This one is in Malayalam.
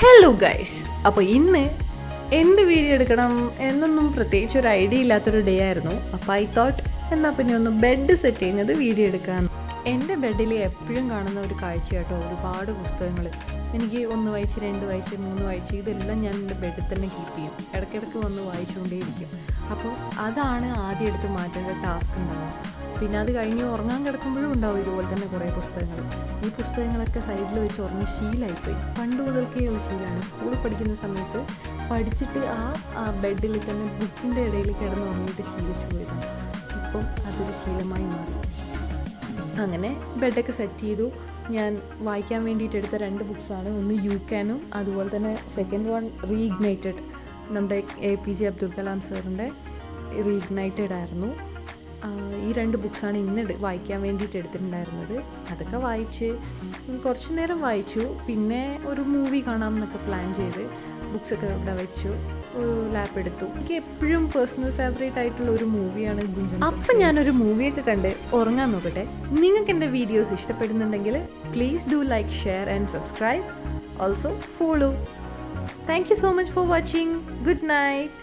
ഹലോ ഗൈസ്, അപ്പോൾ ഇന്ന് എന്ത് വീഡിയോ എടുക്കണം എന്നൊന്നും പ്രത്യേകിച്ച് ഒരു ഐഡിയ ഇല്ലാത്തൊരു ഡേ ആയിരുന്നു. അപ്പോൾ ഐ തോട്ട് എന്നാൽ പിന്നെ ഒന്ന് ബെഡ് സെറ്റ് ചെയ്യുന്നത് വീഡിയോ എടുക്കാൻ. എൻ്റെ ബെഡിൽ എപ്പോഴും കാണുന്ന ഒരു കാഴ്ച കേട്ടോ, ഒരുപാട് പുസ്തകങ്ങൾ. എനിക്ക് 1 വായിച്ച് 2 വായിച്ച് 3 വായിച്ച് ഇതെല്ലാം ഞാൻ എൻ്റെ ബെഡിൽ തന്നെ കീപ്പ് ചെയ്യും. ഇടയ്ക്കിടയ്ക്ക് വന്ന് വായിച്ചുകൊണ്ടേയിരിക്കും. അപ്പോൾ അതാണ് ആദ്യം എടുത്ത് മാറ്റേണ്ട ടാസ്ക് ഉണ്ടാവുക. പിന്നെ അത് കഴിഞ്ഞ് ഉറങ്ങാൻ കിടക്കുമ്പോഴും ഉണ്ടാവും ഇതുപോലെ തന്നെ കുറേ പുസ്തകങ്ങൾ. ഈ പുസ്തകങ്ങളൊക്കെ സൈഡിൽ വെച്ച് ഉറങ്ങി ശീലമായിപ്പോയി. പണ്ട് മുതൽക്കേ ഉള്ള ശീലമാണ്. സ്കൂളിൽ പഠിക്കുന്ന സമയത്ത് പഠിച്ചിട്ട് ആ ബെഡിൽ തന്നെ ബുക്കിൻ്റെ ഇടയിൽ കിടന്ന് ഉറങ്ങിയിട്ട് ശീലിച്ചു പോയതാണ്. ഇപ്പം അതൊരു ശീലമായി മാറി. അങ്ങനെ ബെഡൊക്കെ സെറ്റ് ചെയ്തു. ഞാൻ വായിക്കാൻ വേണ്ടിയിട്ട് എടുത്ത 2 ബുക്സാണ്. ഒന്ന് യു ക്യാനും അതുപോലെ തന്നെ സെക്കൻഡ് വൺ റീഇഗ്നൈറ്റഡ്. നമ്മുടെ APJ അബ്ദുൽ കലാം സാറിൻ്റെ റീഇഗ്നൈറ്റഡ് ആയിരുന്നു. ഈ 2 ബുക്സാണ് ഇന്ന് വായിക്കാൻ വേണ്ടിയിട്ട് എടുത്തിട്ടുണ്ടായിരുന്നത്. അതൊക്കെ വായിച്ച് കുറച്ച് നേരം വായിച്ചു. പിന്നെ ഒരു മൂവി കാണാം എന്നൊക്കെ പ്ലാൻ ചെയ്ത് ബുക്സൊക്കെ ഇവിടെ വെച്ചു, ഒരു ലാപ്പ് എടുത്തു. എനിക്ക് എപ്പോഴും പേഴ്സണൽ ഫേവറേറ്റ് ആയിട്ടുള്ള ഒരു മൂവിയാണ് ഗുഞ്ചൻ. അപ്പം ഞാനൊരു മൂവിയൊക്കെ കണ്ട് ഉറങ്ങാൻ നോക്കട്ടെ. നിങ്ങൾക്ക് എൻ്റെ വീഡിയോസ് ഇഷ്ടപ്പെടുന്നുണ്ടെങ്കിൽ please do like, share and subscribe. Also follow. Thank you so much for watching. Good night.